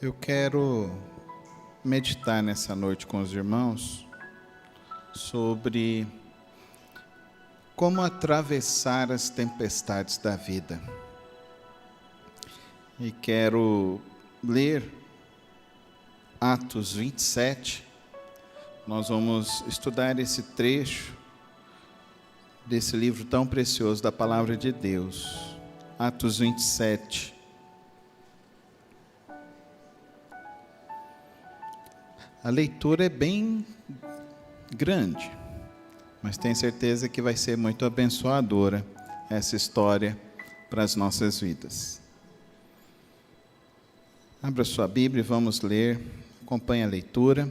Eu quero meditar nessa noite com os irmãos sobre como atravessar as tempestades da vida. E quero ler Atos 27. Nós vamos estudar esse trecho desse livro tão precioso da Palavra de Deus. Atos 27. A leitura é bem grande, mas tenho certeza que vai ser muito abençoadora essa história para as nossas vidas. Abra sua Bíblia e vamos ler, acompanhe a leitura.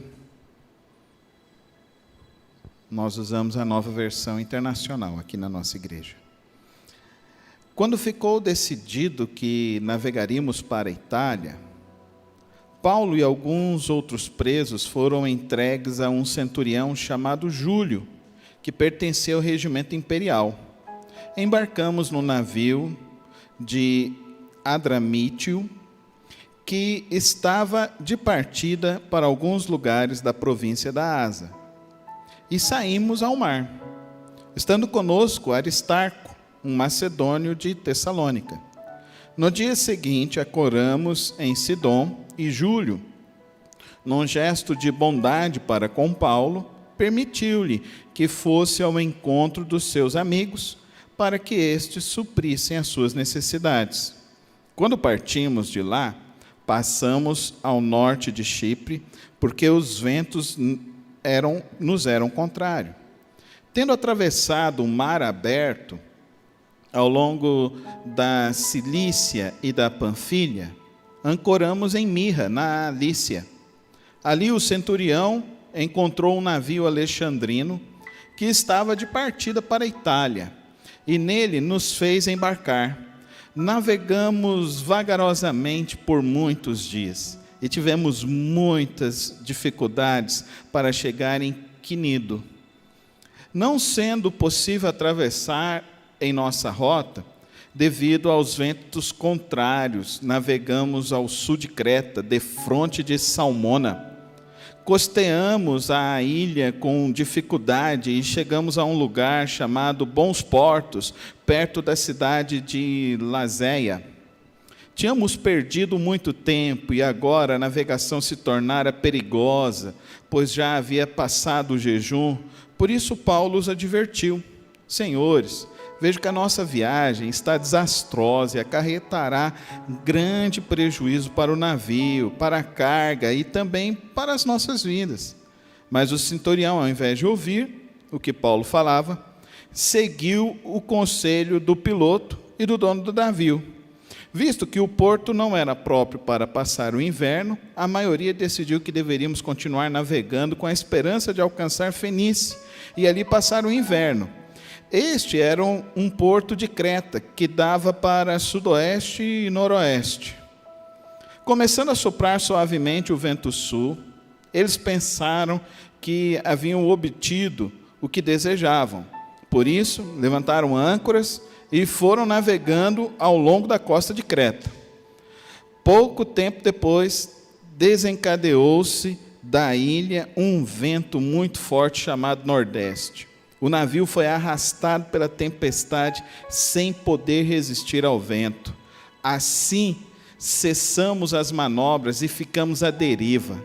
Nós usamos a Nova Versão Internacional aqui na nossa igreja. Quando ficou decidido que navegaríamos para a Itália, Paulo e alguns outros presos foram entregues a um centurião chamado Júlio, que pertencia ao regimento imperial. Embarcamos no navio de Adramítio, que estava de partida para alguns lugares da província da Ásia, e saímos ao mar, estando conosco Aristarco, um macedônio de Tessalônica. No dia seguinte, ancoramos em Sidom, e Júlio, num gesto de bondade para com Paulo, permitiu-lhe que fosse ao encontro dos seus amigos, para que estes suprissem as suas necessidades. Quando partimos de lá, passamos ao norte de Chipre, porque os ventos nos eram contrários. Tendo atravessado o mar aberto, ao longo da Cilícia e da Panfilha, ancoramos em Mirra, na Lícia. Ali o centurião encontrou um navio alexandrino que estava de partida para a Itália, e nele nos fez embarcar. Navegamos vagarosamente por muitos dias, e tivemos muitas dificuldades para chegar em Quinido. Não sendo possível atravessar em nossa rota, devido aos ventos contrários, navegamos ao sul de Creta, defronte de Salmona. Costeamos a ilha com dificuldade e chegamos a um lugar chamado Bons Portos, perto da cidade de Lazéia. Tínhamos perdido muito tempo e agora a navegação se tornara perigosa, pois já havia passado o jejum. Por isso Paulo os advertiu: Senhores, vejo que a nossa viagem está desastrosa e acarretará grande prejuízo para o navio, para a carga e também para as nossas vidas. Mas o centurião, ao invés de ouvir o que Paulo falava, seguiu o conselho do piloto e do dono do navio. Visto que o porto não era próprio para passar o inverno, a maioria decidiu que deveríamos continuar navegando com a esperança de alcançar Fenícia e ali passar o inverno. Este era um porto de Creta, que dava para sudoeste e noroeste. Começando a soprar suavemente o vento sul, eles pensaram que haviam obtido o que desejavam. Por isso, levantaram âncoras e foram navegando ao longo da costa de Creta. Pouco tempo depois, desencadeou-se da ilha um vento muito forte chamado Nordeste. O navio foi arrastado pela tempestade sem poder resistir ao vento. Assim, cessamos as manobras e ficamos à deriva.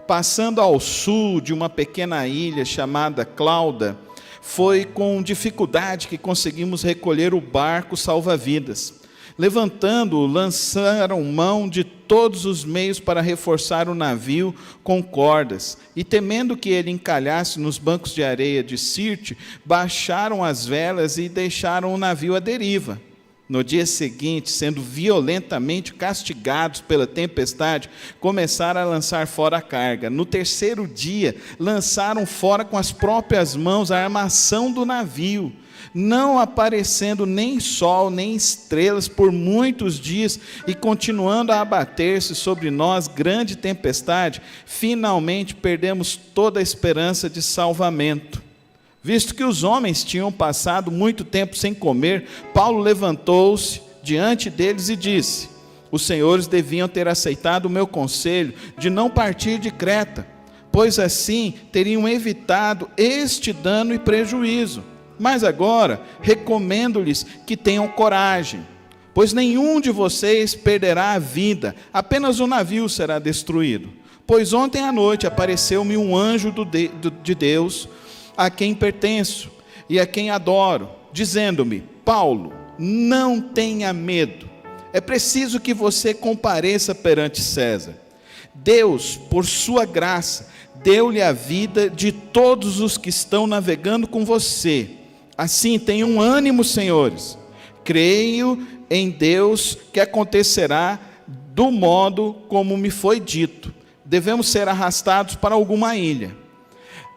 Passando ao sul de uma pequena ilha chamada Clauda, foi com dificuldade que conseguimos recolher o barco salva-vidas. Levantando-o, lançaram mão de todos os meios para reforçar o navio com cordas, e temendo que ele encalhasse nos bancos de areia de Sirte, baixaram as velas e deixaram o navio à deriva. No dia seguinte, sendo violentamente castigados pela tempestade, começaram a lançar fora a carga. No terceiro dia, lançaram fora com as próprias mãos a armação do navio, não aparecendo nem sol nem estrelas por muitos dias, e continuando a abater-se sobre nós grande tempestade, finalmente perdemos toda a esperança de salvamento. Visto que os homens tinham passado muito tempo sem comer, Paulo levantou-se diante deles e disse: Os senhores deviam ter aceitado o meu conselho de não partir de Creta, pois assim teriam evitado este dano e prejuízo. Mas agora recomendo-lhes que tenham coragem, pois nenhum de vocês perderá a vida, apenas o navio será destruído. Pois ontem à noite apareceu-me um anjo de Deus, a quem pertenço e a quem adoro, dizendo-me: Paulo, não tenha medo, é preciso que você compareça perante César. Deus, por sua graça, deu-lhe a vida de todos os que estão navegando com você. Assim, tenham ânimo, senhores. Creio em Deus que acontecerá do modo como me foi dito. Devemos ser arrastados para alguma ilha.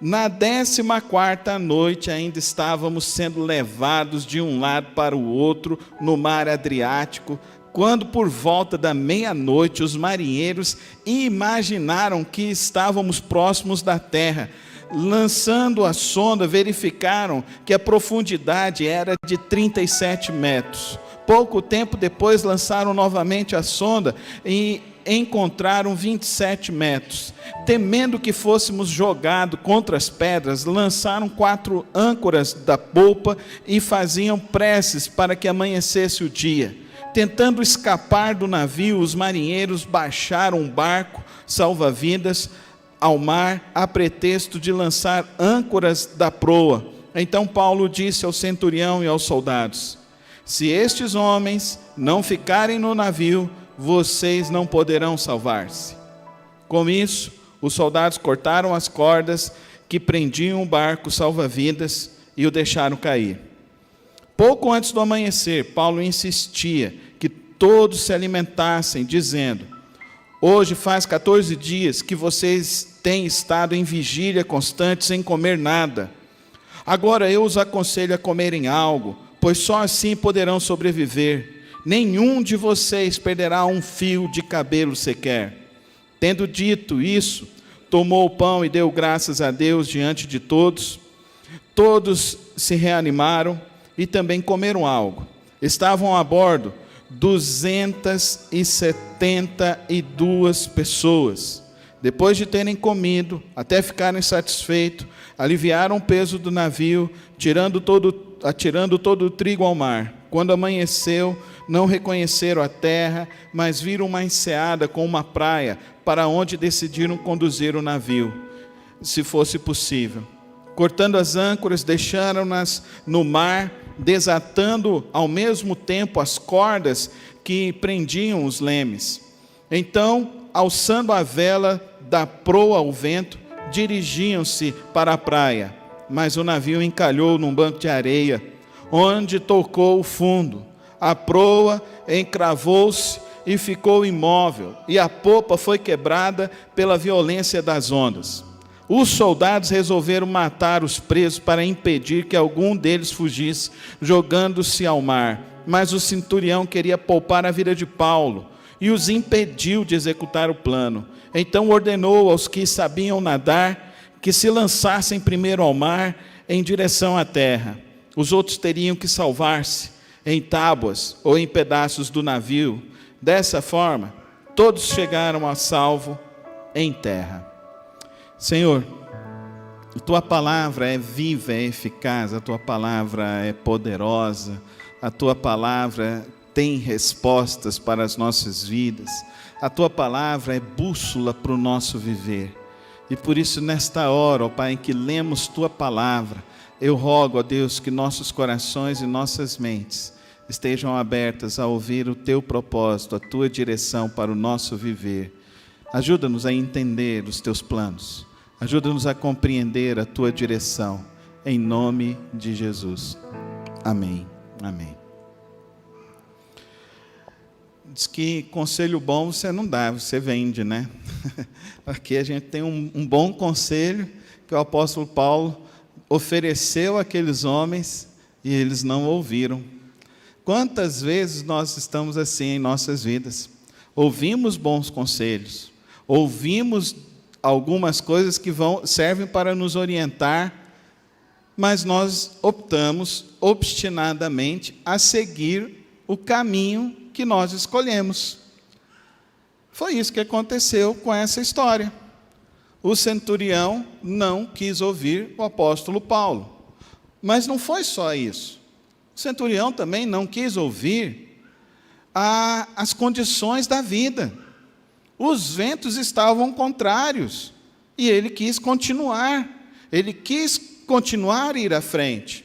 Na 14ª noite ainda estávamos sendo levados de um lado para o outro no mar Adriático, quando por volta da meia-noite os marinheiros imaginaram que estávamos próximos da terra. Lançando a sonda, verificaram que a profundidade era de 37 metros. Pouco tempo depois lançaram novamente a sonda e encontraram 27 metros. Temendo que fôssemos jogados contra as pedras, lançaram 4 âncoras da polpa e faziam preces para que amanhecesse o dia. Tentando escapar do navio, os marinheiros baixaram um barco salva-vidas ao mar, a pretexto de lançar âncoras da proa. Então Paulo disse ao centurião e aos soldados: se estes homens não ficarem no navio, vocês não poderão salvar-se. Com isso, os soldados cortaram as cordas que prendiam o barco salva-vidas e o deixaram cair. Pouco antes do amanhecer, Paulo insistia que todos se alimentassem, dizendo: hoje faz 14 dias que vocês têm estado em vigília constante sem comer nada. Agora eu os aconselho a comerem algo, pois só assim poderão sobreviver. Nenhum de vocês perderá um fio de cabelo sequer. Tendo dito isso, tomou o pão e deu graças a Deus diante de todos. Todos se reanimaram e também comeram algo. Estavam a bordo 272 pessoas. Depois de terem comido, até ficarem satisfeitos, aliviaram o peso do navio, atirando todo o trigo ao mar. Quando amanheceu, não reconheceram a terra, mas viram uma enseada com uma praia, para onde decidiram conduzir o navio, se fosse possível. Cortando as âncoras, deixaram-nas no mar, desatando ao mesmo tempo as cordas que prendiam os lemes. Então, alçando a vela da proa ao vento, dirigiam-se para a praia, mas o navio encalhou num banco de areia, onde tocou o fundo. A proa encravou-se e ficou imóvel, e a popa foi quebrada pela violência das ondas. Os soldados resolveram matar os presos para impedir que algum deles fugisse, jogando-se ao mar. Mas o centurião queria poupar a vida de Paulo e os impediu de executar o plano. Então ordenou aos que sabiam nadar que se lançassem primeiro ao mar em direção à terra. Os outros teriam que salvar-se em tábuas ou em pedaços do navio. Dessa forma, todos chegaram a salvo em terra. Senhor, a Tua palavra é viva, é eficaz, a Tua palavra é poderosa, a Tua palavra tem respostas para as nossas vidas, a Tua palavra é bússola para o nosso viver. E por isso, nesta hora, ó Pai, em que lemos Tua palavra, eu rogo, ó Deus, que nossos corações e nossas mentes estejam abertas a ouvir o Teu propósito, a Tua direção para o nosso viver. Ajuda-nos a entender os Teus planos. Ajuda-nos a compreender a Tua direção. Em nome de Jesus. Amém. Amém. Diz que conselho bom você não dá, você vende, né? Aqui a gente tem um bom conselho que o apóstolo Paulo ofereceu àqueles homens e eles não ouviram. Quantas vezes nós estamos assim em nossas vidas? Ouvimos bons conselhos, ouvimos algumas coisas que servem para nos orientar, mas nós optamos obstinadamente a seguir o caminho que nós escolhemos. Foi isso que aconteceu com essa história. O centurião não quis ouvir o apóstolo Paulo. Mas não foi só isso. O centurião também não quis ouvir as condições da vida. Os ventos estavam contrários e ele quis continuar. Ele quis continuar a ir à frente.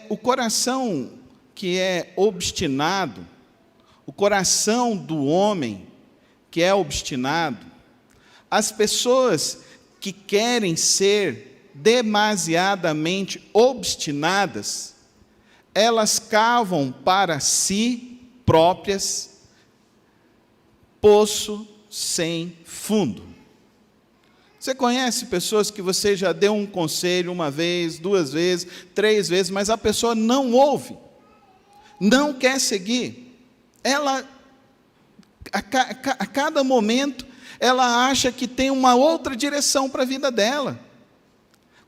O coração que é obstinado, o coração do homem que é obstinado, as pessoas que querem ser demasiadamente obstinadas, elas cavam para si próprias poço sem fundo. Você conhece pessoas que você já deu um conselho uma vez, 2 vezes, 3 vezes, mas a pessoa não ouve, não quer seguir. Ela, a cada momento, ela acha que tem uma outra direção para a vida dela.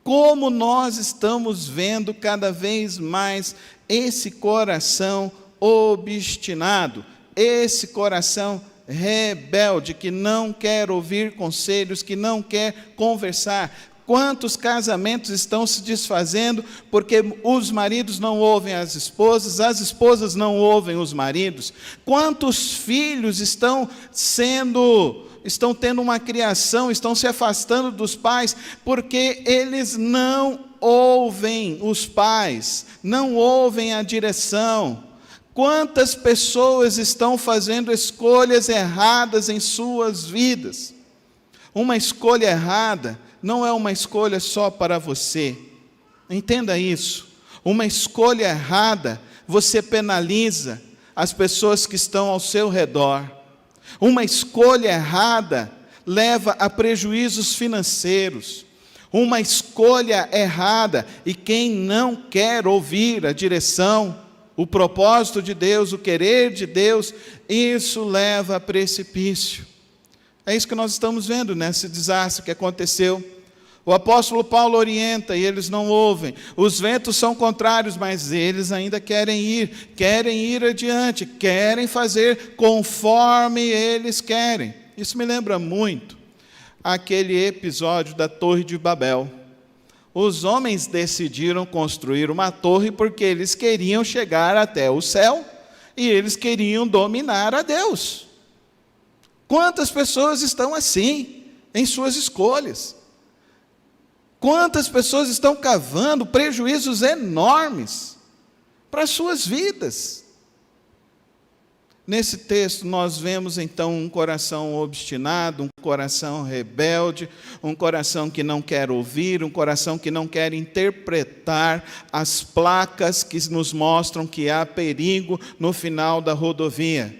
Como nós estamos vendo cada vez mais esse coração obstinado, esse coração rebelde, que não quer ouvir conselhos, que não quer conversar. Quantos casamentos estão se desfazendo porque os maridos não ouvem as esposas não ouvem os maridos? Quantos filhos estão tendo uma criação, estão se afastando dos pais, porque eles não ouvem os pais, não ouvem a direção? Quantas pessoas estão fazendo escolhas erradas em suas vidas? Uma escolha errada não é uma escolha só para você. Entenda isso. Uma escolha errada, você penaliza as pessoas que estão ao seu redor. Uma escolha errada leva a prejuízos financeiros. Uma escolha errada, e quem não quer ouvir a direção, o propósito de Deus, o querer de Deus, isso leva a precipício. É isso que nós estamos vendo nesse desastre que aconteceu. O apóstolo Paulo orienta e eles não ouvem. Os ventos são contrários, mas eles ainda querem ir adiante, querem fazer conforme eles querem. Isso me lembra muito aquele episódio da Torre de Babel. Os homens decidiram construir uma torre porque eles queriam chegar até o céu e eles queriam dominar a Deus. Quantas pessoas estão assim em suas escolhas? Quantas pessoas estão cavando prejuízos enormes para as suas vidas? Nesse texto nós vemos então um coração obstinado, um coração rebelde, um coração que não quer ouvir, um coração que não quer interpretar as placas que nos mostram que há perigo no final da rodovia.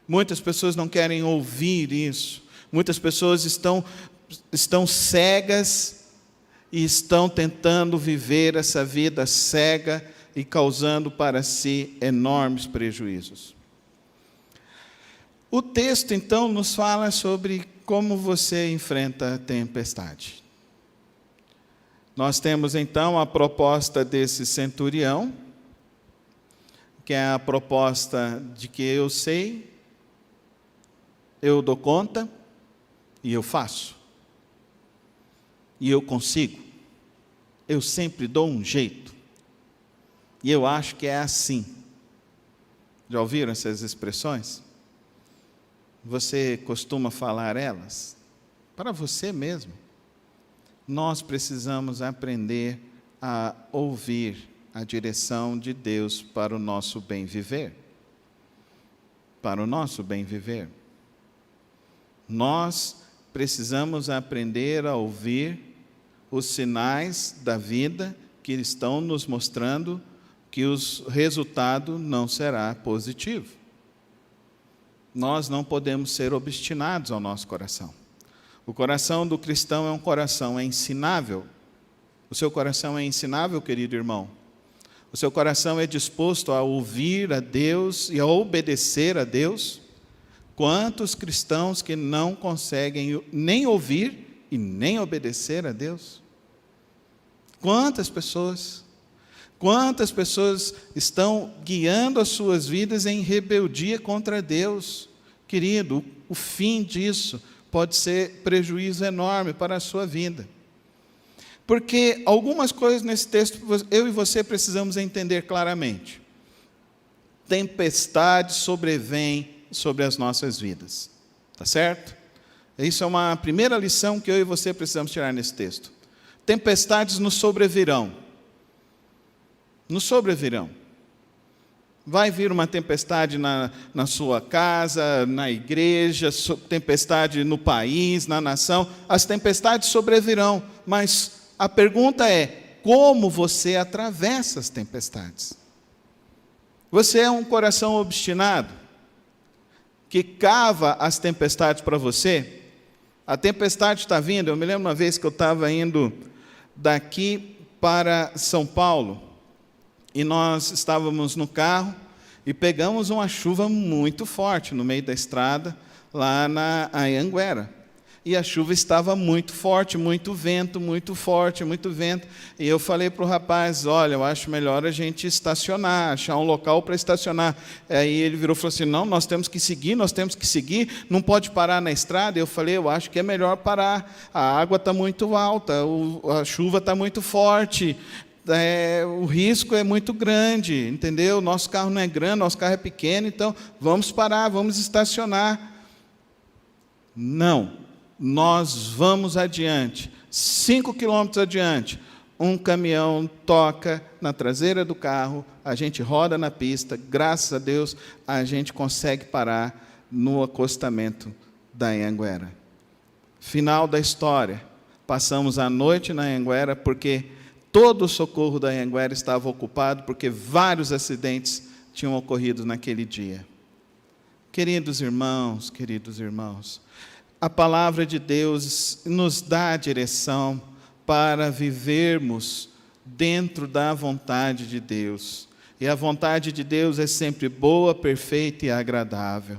Muitas pessoas não querem ouvir isso. Muitas pessoas estão cegas e estão tentando viver essa vida cega e causando para si enormes prejuízos. O texto, então, nos fala sobre como você enfrenta a tempestade. Nós temos, então, a proposta desse centurião, que é a proposta de que eu sei, eu dou conta e eu faço. E eu consigo. Eu sempre dou um jeito. E eu acho que é assim. Já ouviram essas expressões? Você costuma falar elas? Para você mesmo. Nós precisamos aprender a ouvir a direção de Deus para o nosso bem viver. Para o nosso bem viver. Nós precisamos aprender a ouvir os sinais da vida que estão nos mostrando que o resultado não será positivo. Nós não podemos ser obstinados ao nosso coração. O coração do cristão é um coração ensinável. O seu coração é ensinável, querido irmão? O seu coração é disposto a ouvir a Deus e a obedecer a Deus? Quantos cristãos que não conseguem nem ouvir e nem obedecer a Deus? Quantas pessoas estão guiando as suas vidas em rebeldia contra Deus, querido, o fim disso pode ser prejuízo enorme para a sua vida. Porque algumas coisas nesse texto eu e você precisamos entender claramente. Tempestades sobrevêm sobre as nossas vidas. Tá certo? Isso é uma primeira lição que eu e você precisamos tirar nesse texto. Tempestades nos sobrevirão. Nos sobrevirão. Vai vir uma tempestade na sua casa, na igreja, tempestade no país, na nação. As tempestades sobrevirão, mas a pergunta é, como você atravessa as tempestades? Você é um coração obstinado, que cava as tempestades para você? A tempestade está vindo. Eu me lembro uma vez que eu estava indo daqui para São Paulo, e nós estávamos no carro, e pegamos uma chuva muito forte no meio da estrada, lá na Anhanguera. E a chuva estava muito forte, muito vento, muito forte, muito vento. E eu falei para o rapaz, olha, eu acho melhor a gente estacionar, achar um local para estacionar. Aí ele virou e falou assim, não, nós temos que seguir, não pode parar na estrada. Eu falei, eu acho que é melhor parar, a água está muito alta, a chuva está muito forte, o risco é muito grande, entendeu? Nosso carro não é grande, nosso carro é pequeno, então vamos parar, vamos estacionar. Não, nós vamos adiante, 5 quilômetros adiante, um caminhão toca na traseira do carro, a gente roda na pista, graças a Deus, a gente consegue parar no acostamento da Anhanguera. Final da história, passamos a noite na Anhanguera, porque todo o socorro da Anhanguera estava ocupado, porque vários acidentes tinham ocorrido naquele dia. Queridos irmãos, a palavra de Deus nos dá a direção para vivermos dentro da vontade de Deus. E a vontade de Deus é sempre boa, perfeita e agradável.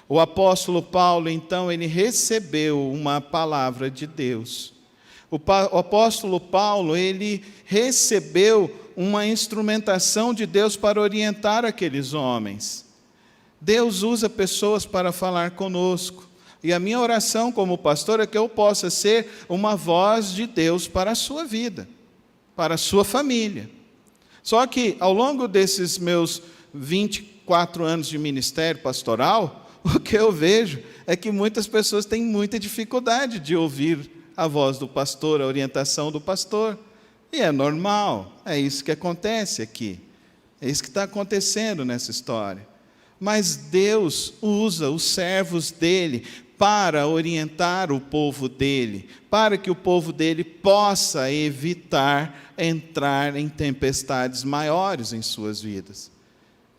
O apóstolo Paulo, então, ele recebeu uma palavra de Deus. O apóstolo Paulo, ele recebeu uma instrumentação de Deus para orientar aqueles homens. Deus usa pessoas para falar conosco. E a minha oração como pastor é que eu possa ser uma voz de Deus para a sua vida, para a sua família. Só que, ao longo desses meus 24 anos de ministério pastoral, o que eu vejo é que muitas pessoas têm muita dificuldade de ouvir a voz do pastor, a orientação do pastor. E é normal, é isso que acontece aqui. É isso que está acontecendo nessa história. Mas Deus usa os servos dele para orientar o povo dele, para que o povo dele possa evitar entrar em tempestades maiores em suas vidas.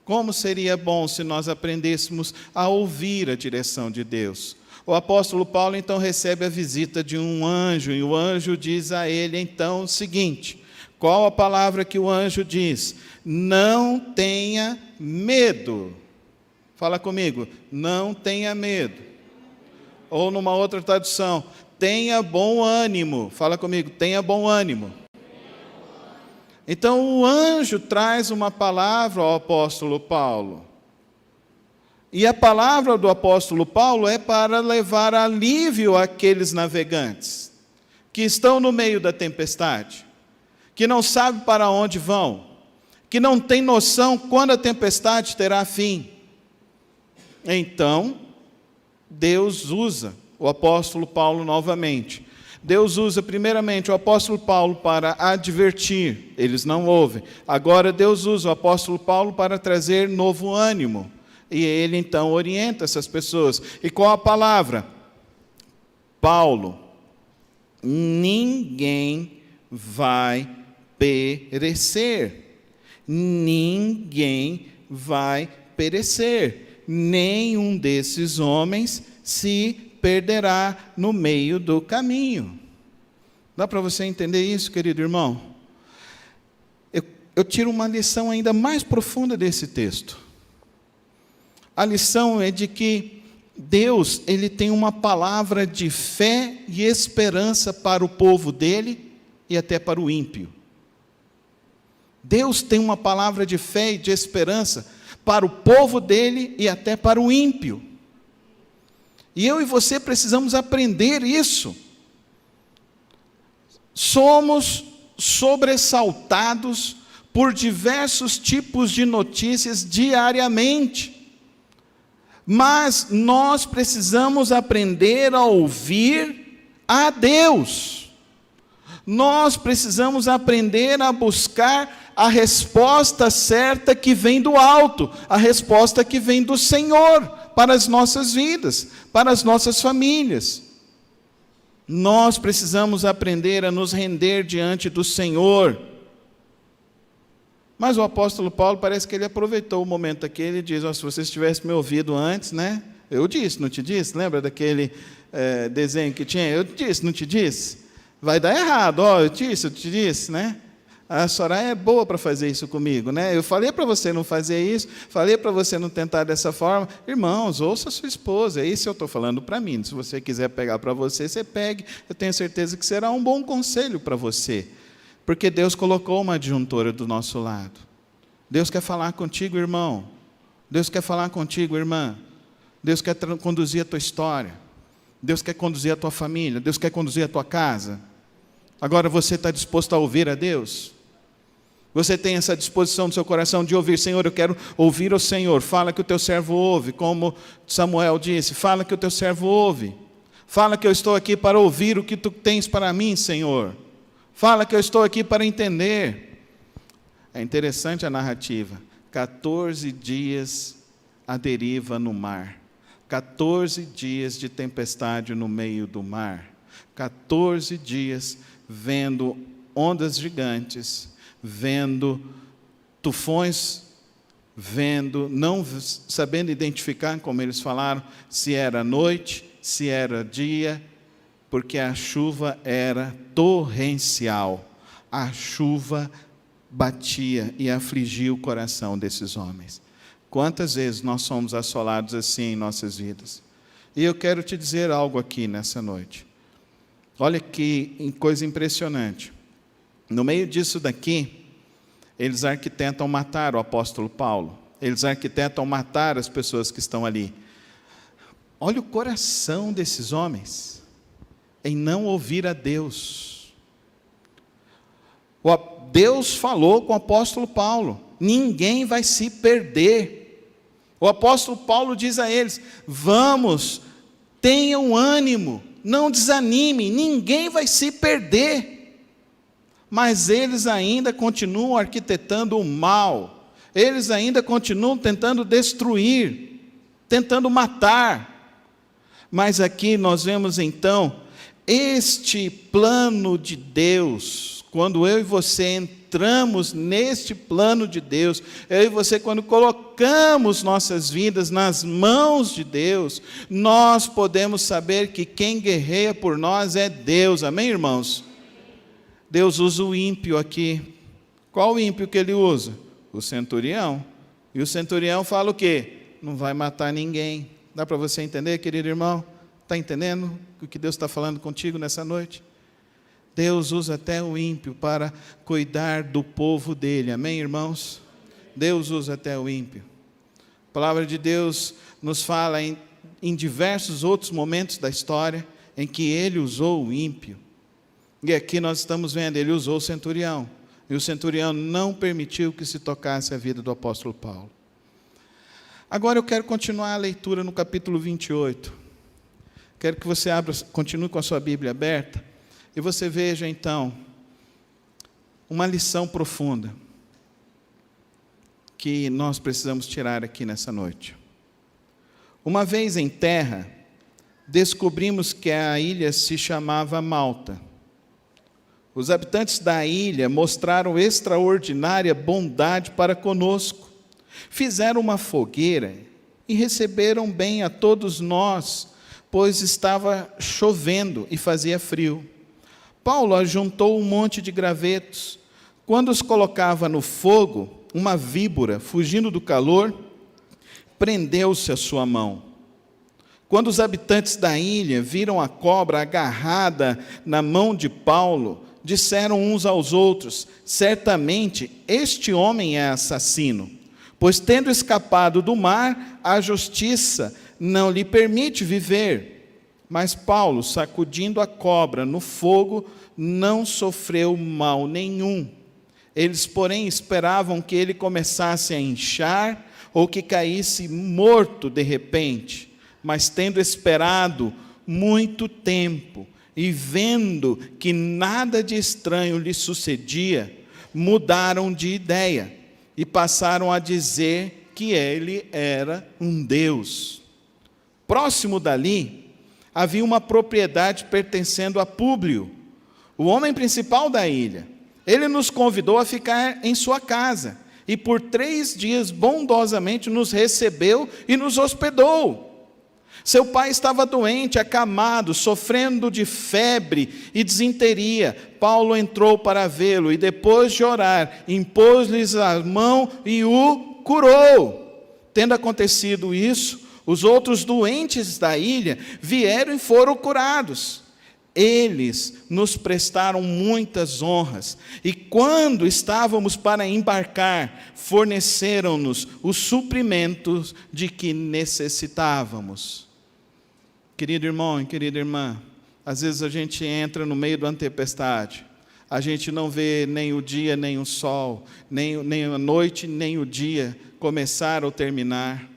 Como seria bom se nós aprendêssemos a ouvir a direção de Deus. O apóstolo Paulo, então, recebe a visita de um anjo, e o anjo diz a ele, então, o seguinte, qual a palavra que o anjo diz? Não tenha medo. Fala comigo, não tenha medo. Ou numa outra tradução, tenha bom ânimo. Fala comigo, tenha bom ânimo. Então, o anjo traz uma palavra ao apóstolo Paulo. E a palavra do apóstolo Paulo é para levar alívio àqueles navegantes que estão no meio da tempestade, que não sabem para onde vão, que não têm noção quando a tempestade terá fim. Então, Deus usa o apóstolo Paulo novamente. Deus usa primeiramente o apóstolo Paulo para advertir, eles não ouvem. Agora Deus usa o apóstolo Paulo para trazer novo ânimo. E ele então orienta essas pessoas. E qual a palavra? Paulo, ninguém vai perecer. Ninguém vai perecer. Nenhum desses homens se perderá no meio do caminho. Dá para você entender isso, querido irmão? Eu tiro uma lição ainda mais profunda desse texto. A lição é de que Deus, ele tem uma palavra de fé e esperança para o povo dele e até para o ímpio. Deus tem uma palavra de fé e de esperança para o povo dele e até para o ímpio. E eu e você precisamos aprender isso. Somos sobressaltados por diversos tipos de notícias diariamente. Mas nós precisamos aprender a ouvir a Deus. Nós precisamos aprender a buscar a resposta certa que vem do alto, a resposta que vem do Senhor para as nossas vidas, para as nossas famílias. Nós precisamos aprender a nos render diante do Senhor. Mas o apóstolo Paulo parece que ele aproveitou o momento aqui, ele diz, se você tivesse me ouvido antes, né? Eu disse, não te disse? Lembra daquele desenho que tinha? Eu disse, não te disse? Vai dar errado, eu te disse, né? A Soraya é boa para fazer isso comigo, né? Eu falei para você não fazer isso, falei para você não tentar dessa forma. Irmãos, ouça a sua esposa, é isso que eu estou falando para mim. Se você quiser pegar para você, você pegue. Eu tenho certeza que será um bom conselho para você. Porque Deus colocou uma adjuntora do nosso lado. Deus quer falar contigo, irmão. Deus quer falar contigo, irmã. Deus quer conduzir a tua história. Deus quer conduzir a tua família. Deus quer conduzir a tua casa. Agora você está disposto a ouvir a Deus? Você tem essa disposição no seu coração de ouvir, Senhor, eu quero ouvir o Senhor. Fala que o teu servo ouve, como Samuel disse. Fala que o teu servo ouve. Fala que eu estou aqui para ouvir o que tu tens para mim, Senhor. Fala que eu estou aqui para entender. É interessante a narrativa. 14 dias à deriva no mar. 14 dias de tempestade no meio do mar. 14 dias vendo ondas gigantes, vendo tufões, não sabendo identificar, como eles falaram, se era noite, se era dia, porque a chuva era torrencial. A chuva batia e afligia o coração desses homens. Quantas vezes nós somos assolados assim em nossas vidas? E eu quero te dizer algo aqui nessa noite. Olha que coisa impressionante. No meio disso daqui, eles arquitetam matar o apóstolo Paulo. Eles arquitetam matar as pessoas que estão ali. Olha o coração desses homens em não ouvir a Deus. Deus falou com o apóstolo Paulo: ninguém vai se perder. O apóstolo Paulo diz a eles: vamos, tenham ânimo, não desanime, ninguém vai se perder. Mas eles ainda continuam arquitetando o mal, eles ainda continuam tentando destruir, tentando matar. Mas aqui nós vemos então este plano de Deus. Quando eu e você entramos neste plano de Deus, eu e você, quando colocamos nossas vidas nas mãos de Deus, nós podemos saber que quem guerreia por nós é Deus. Amém, irmãos? Deus usa o ímpio aqui. Qual o ímpio que ele usa? O centurião. E o centurião fala o quê? Não vai matar ninguém. Dá para você entender, querido irmão? Está entendendo o que Deus está falando contigo nessa noite? Deus usa até o ímpio para cuidar do povo dele. Amém, irmãos? Deus usa até o ímpio. A palavra de Deus nos fala em diversos outros momentos da história em que ele usou o ímpio. E aqui nós estamos vendo, ele usou o centurião. E o centurião não permitiu que se tocasse a vida do apóstolo Paulo. Agora eu quero continuar a leitura no capítulo 28. Quero que você continue com a sua Bíblia aberta. E você veja então uma lição profunda que nós precisamos tirar aqui nessa noite. Uma vez em terra, descobrimos que a ilha se chamava Malta. Os habitantes da ilha mostraram extraordinária bondade para conosco. Fizeram uma fogueira e receberam bem a todos nós, pois estava chovendo e fazia frio. Paulo ajuntou um monte de gravetos. Quando os colocava no fogo, uma víbora, fugindo do calor, prendeu-se à sua mão. Quando os habitantes da ilha viram a cobra agarrada na mão de Paulo, disseram uns aos outros: certamente este homem é assassino, pois tendo escapado do mar, a justiça não lhe permite viver. Mas Paulo, sacudindo a cobra no fogo, não sofreu mal nenhum. Eles, porém, esperavam que ele começasse a inchar ou que caísse morto de repente. Mas tendo esperado muito tempo e vendo que nada de estranho lhe sucedia, mudaram de ideia e passaram a dizer que ele era um deus. Próximo dali, havia uma propriedade pertencendo a Públio, o homem principal da ilha. Ele nos convidou a ficar em sua casa, e por 3 dias bondosamente nos recebeu e nos hospedou. Seu pai estava doente, acamado, sofrendo de febre e disenteria. Paulo entrou para vê-lo, e depois de orar, impôs-lhes a mão e o curou. Tendo acontecido isso, os outros doentes da ilha vieram e foram curados. Eles nos prestaram muitas honras, e quando estávamos para embarcar, forneceram-nos os suprimentos de que necessitávamos. Querido irmão e querida irmã, às vezes a gente entra no meio de uma tempestade, a gente não vê nem o dia, nem o sol, nem a noite, nem o dia começar ou terminar.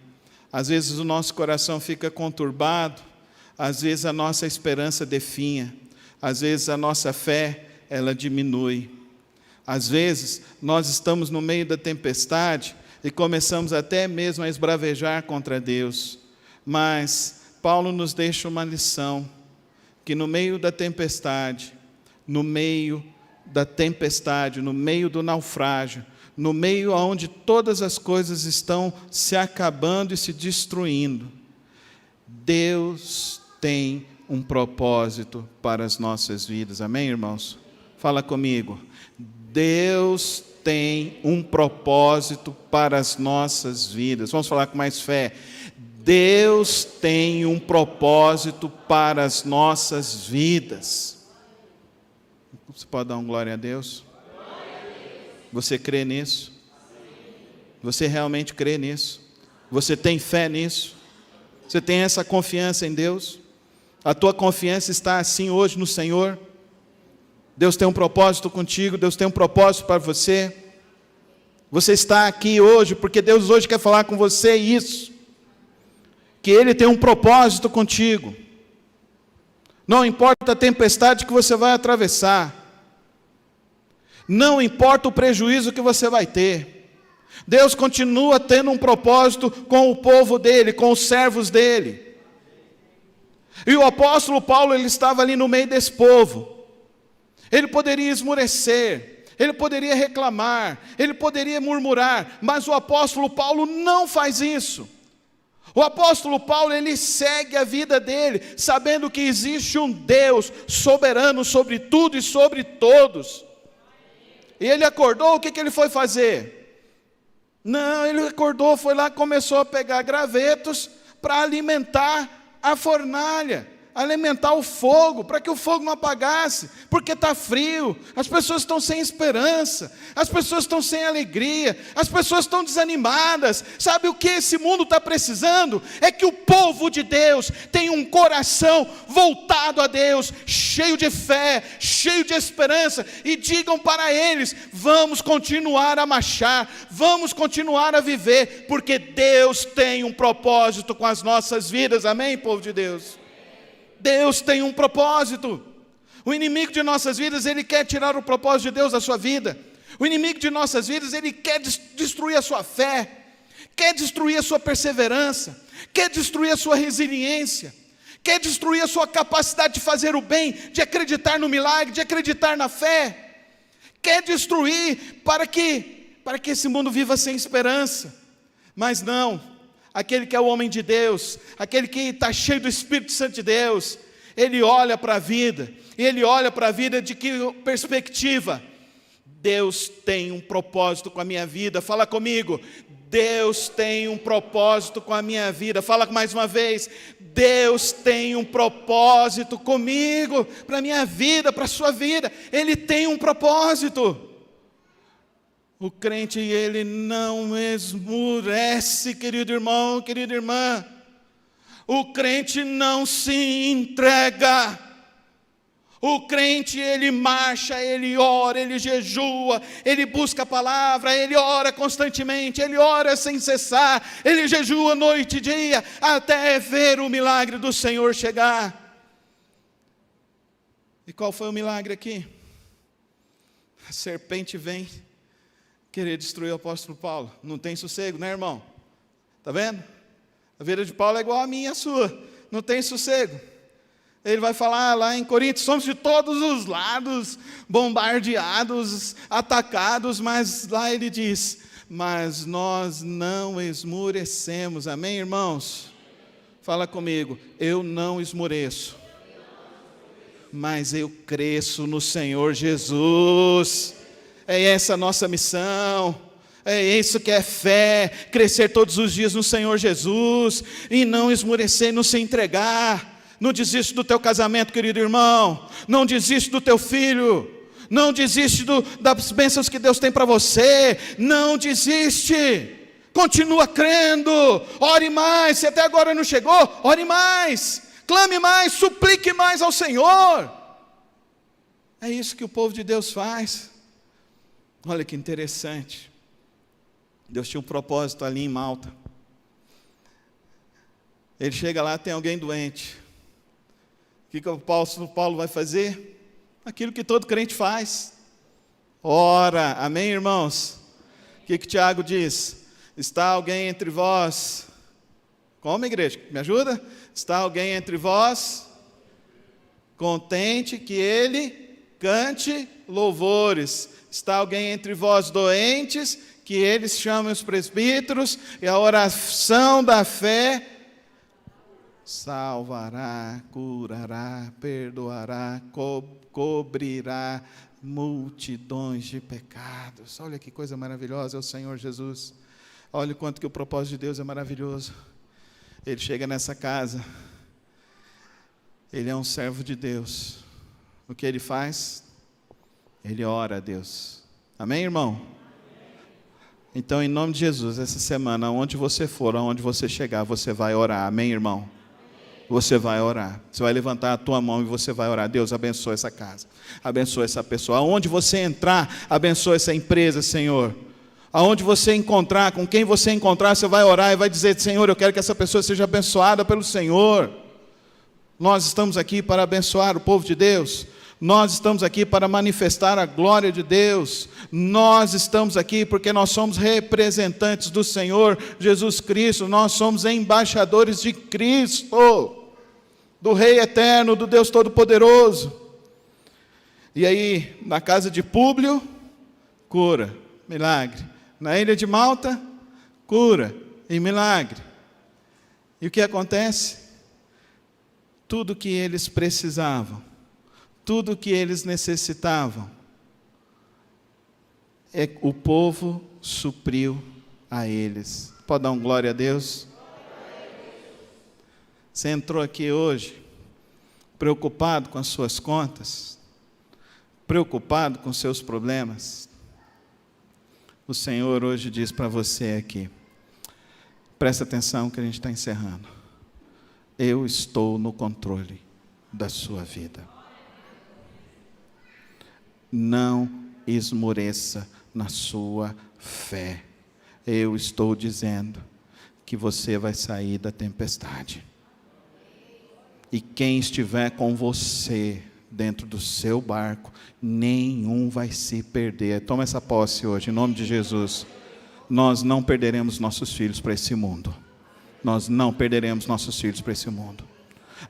Às vezes o nosso coração fica conturbado, às vezes a nossa esperança definha, às vezes a nossa fé, ela diminui. Às vezes nós estamos no meio da tempestade e começamos até mesmo a esbravejar contra Deus. Mas Paulo nos deixa uma lição, que no meio da tempestade, no meio do naufrágio, no meio onde todas as coisas estão se acabando e se destruindo, Deus tem um propósito para as nossas vidas. Amém, irmãos? Fala comigo. Deus tem um propósito para as nossas vidas. Vamos falar com mais fé. Deus tem um propósito para as nossas vidas. Você pode dar um glória a Deus? Você crê nisso? Você realmente crê nisso? Você tem fé nisso? Você tem essa confiança em Deus? A tua confiança está assim hoje no Senhor? Deus tem um propósito contigo, Deus tem um propósito para você. Você está aqui hoje porque Deus hoje quer falar com você isso. Que Ele tem um propósito contigo. Não importa a tempestade que você vai atravessar. Não importa o prejuízo que você vai ter. Deus continua tendo um propósito com o povo dEle, com os servos dEle. E o apóstolo Paulo, ele estava ali no meio desse povo. Ele poderia esmurecer, ele poderia reclamar, ele poderia murmurar, mas o apóstolo Paulo não faz isso. O apóstolo Paulo, ele segue a vida dele, sabendo que existe um Deus soberano sobre tudo e sobre todos. E ele acordou, o que ele foi fazer? Não, ele acordou, foi lá, começou a pegar gravetos para alimentar a fornalha, alimentar o fogo, para que o fogo não apagasse, porque está frio, as pessoas estão sem esperança, as pessoas estão sem alegria, as pessoas estão desanimadas. Sabe o que esse mundo está precisando? É que o povo de Deus tenha um coração voltado a Deus, cheio de fé, cheio de esperança, e digam para eles: vamos continuar a marchar, vamos continuar a viver, porque Deus tem um propósito com as nossas vidas. Amém, povo de Deus? Deus tem um propósito. O inimigo de nossas vidas, ele quer tirar o propósito de Deus da sua vida. O inimigo de nossas vidas, ele quer destruir a sua fé, quer destruir a sua perseverança, quer destruir a sua resiliência, quer destruir a sua capacidade de fazer o bem, de acreditar no milagre, de acreditar na fé, quer destruir para que esse mundo viva sem esperança. Mas não. Aquele que é o homem de Deus, aquele que está cheio do Espírito Santo de Deus, ele olha para a vida, e ele olha para a vida de que perspectiva? Deus tem um propósito com a minha vida. Fala comigo. Deus tem um propósito com a minha vida. Fala mais uma vez. Deus tem um propósito comigo, para a minha vida, para a sua vida. Ele tem um propósito. O crente, ele não esmurece, querido irmão, querida irmã. O crente não se entrega. O crente, ele marcha, ele ora, ele jejua, ele busca a palavra, ele ora constantemente, ele ora sem cessar, ele jejua noite e dia, até ver o milagre do Senhor chegar. E qual foi o milagre aqui? A serpente vem querer destruir o apóstolo Paulo. Não tem sossego, né, irmão? Está vendo? A vida de Paulo é igual a minha e a sua. Não tem sossego. Ele vai falar lá em Coríntios, somos de todos os lados, bombardeados, atacados, mas lá ele diz, mas nós não esmurecemos. Amém, irmãos? Fala comigo, eu não esmoreço, mas eu cresço no Senhor Jesus. É essa a nossa missão. É isso que é fé, crescer todos os dias no Senhor Jesus, e não esmorecer, não se entregar. Não desiste do teu casamento, querido irmão, não desiste do teu filho, não desiste das bênçãos que Deus tem para você, não desiste, continua crendo, ore mais, se até agora não chegou, ore mais, clame mais, suplique mais ao Senhor. É isso que o povo de Deus faz. Olha que interessante, Deus tinha um propósito ali em Malta. Ele chega lá, tem alguém doente. O que o Paulo vai fazer? Aquilo que todo crente faz. Ora, amém, irmãos? O que Tiago diz? Está alguém entre vós? Como, igreja? Me ajuda? Está alguém entre vós? Contente que ele cante louvores. Está alguém entre vós doentes? Que eles chamem os presbíteros, e a oração da fé salvará, curará, perdoará, cobrirá multidões de pecados. Olha que coisa maravilhosa é o Senhor Jesus. Olha o quanto que o propósito de Deus é maravilhoso. Ele chega nessa casa, ele é um servo de Deus. O que ele faz? Ele ora a Deus. Amém, irmão? Então, em nome de Jesus, essa semana, aonde você for, aonde você chegar, você vai orar. Amém, irmão? Você vai orar, você vai levantar a tua mão e você vai orar. Deus, abençoa essa casa, abençoa essa pessoa. Aonde você entrar, abençoa essa empresa, Senhor. Aonde você encontrar, com quem você encontrar, você vai orar e vai dizer, Senhor, eu quero que essa pessoa seja abençoada pelo Senhor. Nós estamos aqui para abençoar o povo de Deus. Nós estamos aqui para manifestar a glória de Deus. Nós estamos aqui porque nós somos representantes do Senhor Jesus Cristo. Nós somos embaixadores de Cristo, do Rei Eterno, do Deus Todo-Poderoso. E aí, na casa de Públio, cura, milagre. Na ilha de Malta, cura e milagre. E o que acontece? Tudo que eles precisavam, tudo o que eles necessitavam, o povo supriu a eles. Pode dar um glória a Deus? Você entrou aqui hoje preocupado com as suas contas, preocupado com seus problemas. O Senhor hoje diz para você aqui, presta atenção que a gente está encerrando. Eu estou no controle da sua vida. Não esmoreça na sua fé. Eu estou dizendo que você vai sair da tempestade. E quem estiver com você dentro do seu barco, nenhum vai se perder. Toma essa posse hoje, em nome de Jesus. Nós não perderemos nossos filhos para esse mundo. Nós não perderemos nossos filhos para esse mundo.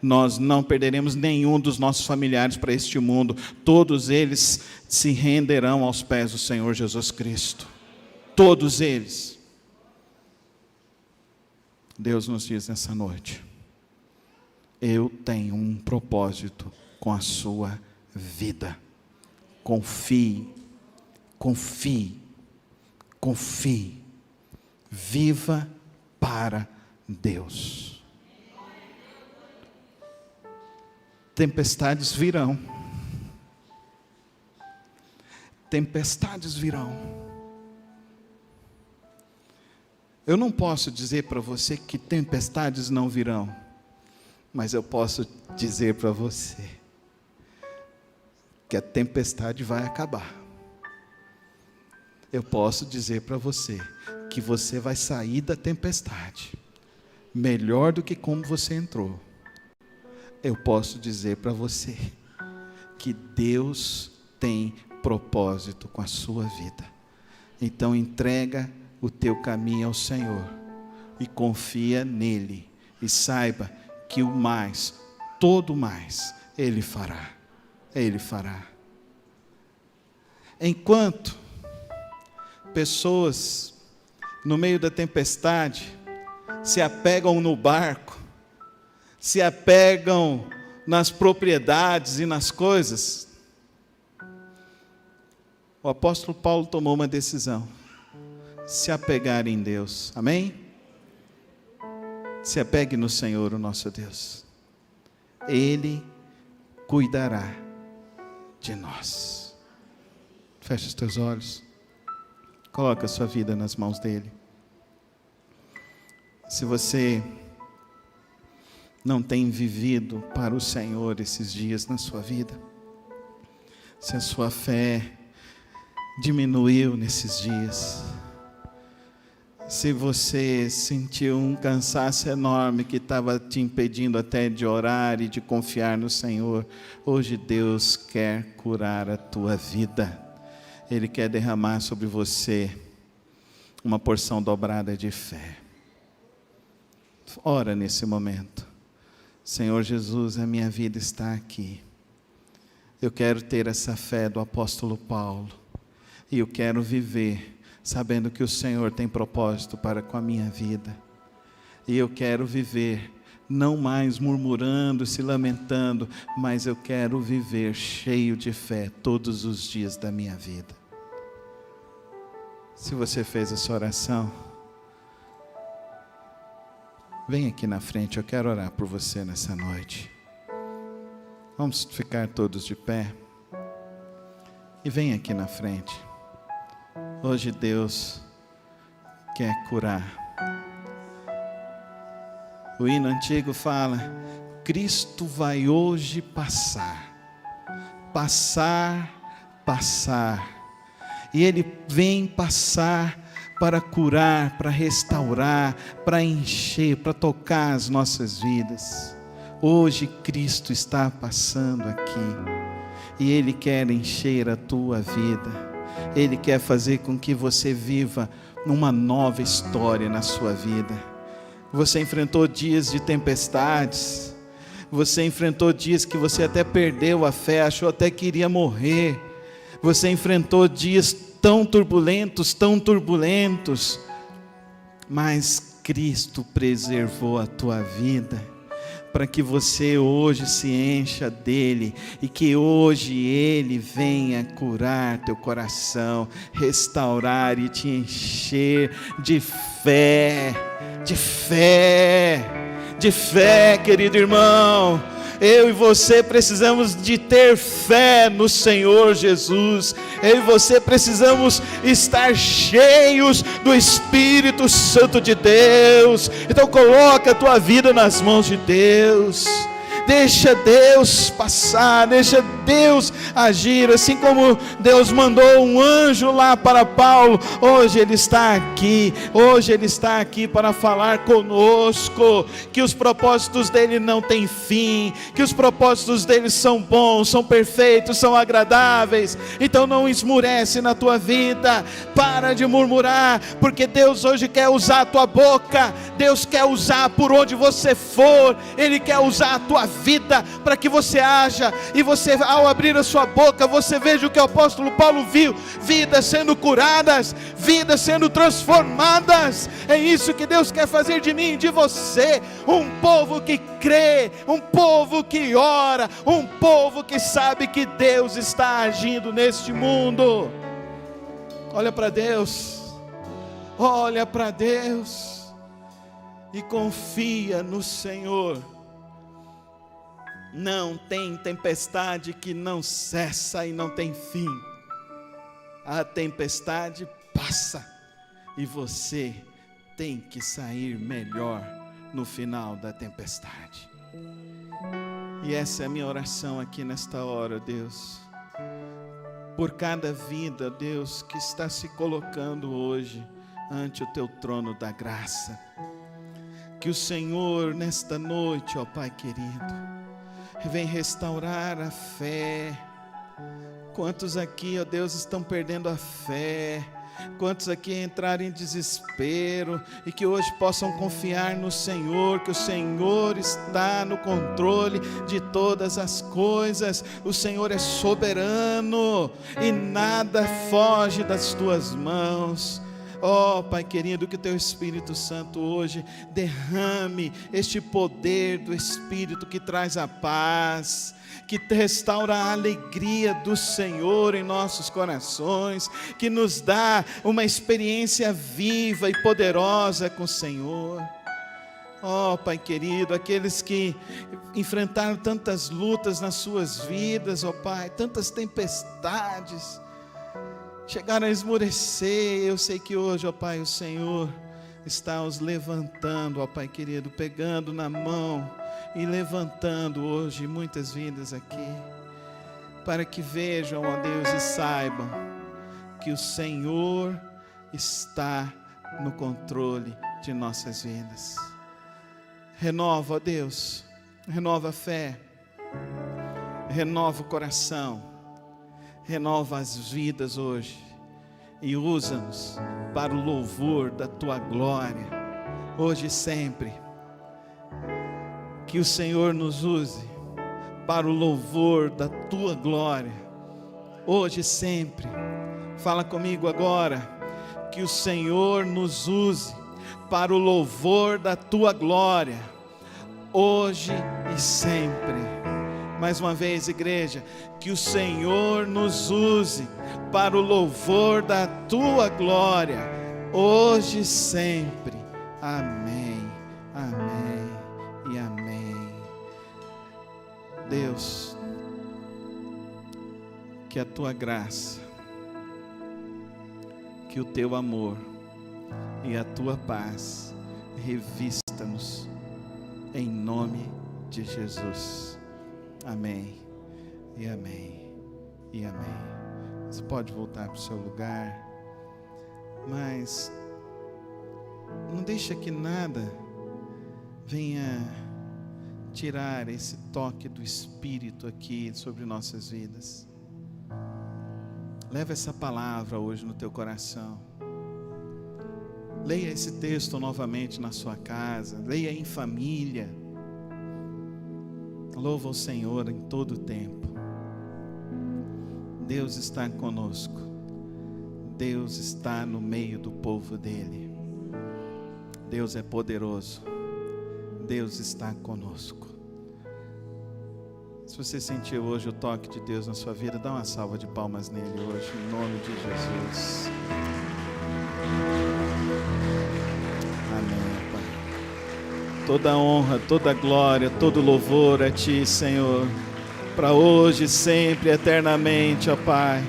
Nós não perderemos nenhum dos nossos familiares para este mundo. Todos eles se renderão aos pés do Senhor Jesus Cristo. Todos eles. Deus nos diz nessa noite, eu tenho um propósito com a sua vida. Confie, confie, confie. Viva para Deus. Tempestades virão. Tempestades virão. Eu não posso dizer para você que tempestades não virão. Mas eu posso dizer para você que a tempestade vai acabar. Eu posso dizer para você que você vai sair da tempestade melhor do que como você entrou. Eu posso dizer para você que Deus tem propósito com a sua vida. Então entrega o teu caminho ao Senhor e confia nele, e saiba que o mais, todo o mais, Ele fará. Ele fará. Enquanto pessoas no meio da tempestade se apegam no barco, se apegam nas propriedades e nas coisas, o apóstolo Paulo tomou uma decisão: se apegar em Deus. Amém? Se apegue no Senhor, o nosso Deus. Ele cuidará de nós. Feche os teus olhos. Coloca a sua vida nas mãos dele. Se você não tem vivido para o Senhor esses dias na sua vida, se a sua fé diminuiu nesses dias, se você sentiu um cansaço enorme que estava te impedindo até de orar e de confiar no Senhor, hoje Deus quer curar a tua vida. Ele quer derramar sobre você uma porção dobrada de fé. Ora nesse momento: Senhor Jesus, a minha vida está aqui. Eu quero ter essa fé do apóstolo Paulo, e eu quero viver sabendo que o Senhor tem propósito para com a minha vida. E eu quero viver não mais murmurando, se lamentando, mas eu quero viver cheio de fé todos os dias da minha vida. Se você fez essa oração, vem aqui na frente, eu quero orar por você nessa noite. Vamos ficar todos de pé. E vem aqui na frente. Hoje Deus quer curar. O hino antigo fala: Cristo vai hoje passar, passar, passar. E Ele vem passar para curar, para restaurar, para encher, para tocar as nossas vidas. Hoje Cristo está passando aqui, e Ele quer encher a tua vida. Ele quer fazer com que você viva uma nova história na sua vida. Você enfrentou dias de tempestades, você enfrentou dias que você até perdeu a fé, achou até que iria morrer. Você enfrentou dias tão turbulentos, mas Cristo preservou a tua vida, para que você hoje se encha dele, e que hoje ele venha curar teu coração, restaurar e te encher de fé, de fé, de fé, querido irmão. Eu e você precisamos de ter fé no Senhor Jesus. Eu e você precisamos estar cheios do Espírito Santo de Deus. Então coloca a tua vida nas mãos de Deus. Deixa Deus passar, deixa Deus agir, assim como Deus mandou um anjo lá para Paulo. Hoje Ele está aqui para falar conosco, que os propósitos dEle não têm fim, que os propósitos dEle são bons, são perfeitos, são agradáveis. Então não esmurece na tua vida, para de murmurar, porque Deus hoje quer usar a tua boca, Deus quer usar por onde você for, Ele quer usar a tua vida para que você haja, e você, ao abrir a sua boca, você veja o que o apóstolo Paulo viu: vidas sendo curadas, vidas sendo transformadas. É isso que Deus quer fazer de mim e de você, um povo que crê, um povo que ora, um povo que sabe que Deus está agindo neste mundo. Olha para Deus, olha para Deus e confia no Senhor. Não tem tempestade que não cessa e não tem fim. A tempestade passa, e você tem que sair melhor no final da tempestade. E essa é a minha oração aqui nesta hora, Deus. Por cada vida, Deus, que está se colocando hoje ante o Teu trono da graça. Que o Senhor, nesta noite, ó Pai querido, vem restaurar a fé. Quantos aqui, ó Deus, estão perdendo a fé? Quantos aqui entraram em desespero e que hoje possam confiar no Senhor, que o Senhor está no controle de todas as coisas. O Senhor é soberano e nada foge das tuas mãos. Ó Pai querido, que Teu Espírito Santo hoje derrame este poder do Espírito que traz a paz, que restaura a alegria do Senhor em nossos corações, que nos dá uma experiência viva e poderosa com o Senhor. Ó Pai querido, aqueles que enfrentaram tantas lutas nas suas vidas, ó Pai, tantas tempestades, chegaram a esmorecer. Eu sei que hoje, ó Pai, o Senhor está os levantando, ó Pai querido, pegando na mão e levantando hoje muitas vidas aqui, para que vejam, ó Deus, e saibam que o Senhor está no controle de nossas vidas. Renova, ó Deus, renova a fé, renova o coração, renova as vidas hoje e usa-nos para o louvor da Tua glória, hoje e sempre. Que o Senhor nos use para o louvor da Tua glória, hoje e sempre. Fala comigo agora. Que o Senhor nos use para o louvor da Tua glória, hoje e sempre. Mais uma vez, igreja, que o Senhor nos use para o louvor da Tua glória, hoje e sempre. Amém, amém e amém. Deus, que a Tua graça, que o Teu amor e a Tua paz revista-nos em nome de Jesus. Amém, e amém, e amém. Você pode voltar para o seu lugar, mas não deixa que nada venha tirar esse toque do Espírito aqui sobre nossas vidas. Leva essa palavra hoje no teu coração. Leia esse texto novamente na sua casa, leia em família. Louva o Senhor em todo o tempo. Deus está conosco. Deus está no meio do povo dele. Deus é poderoso. Deus está conosco. Se você sentiu hoje o toque de Deus na sua vida, dá uma salva de palmas nele hoje, em nome de Jesus. Amém, Pai. Toda honra, toda glória, todo louvor a Ti, Senhor, para hoje, sempre, eternamente, ó Pai.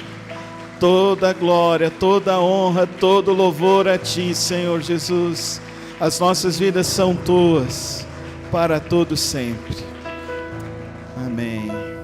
Toda glória, toda honra, todo louvor a Ti, Senhor Jesus. As nossas vidas são Tuas, para todo sempre. Amém.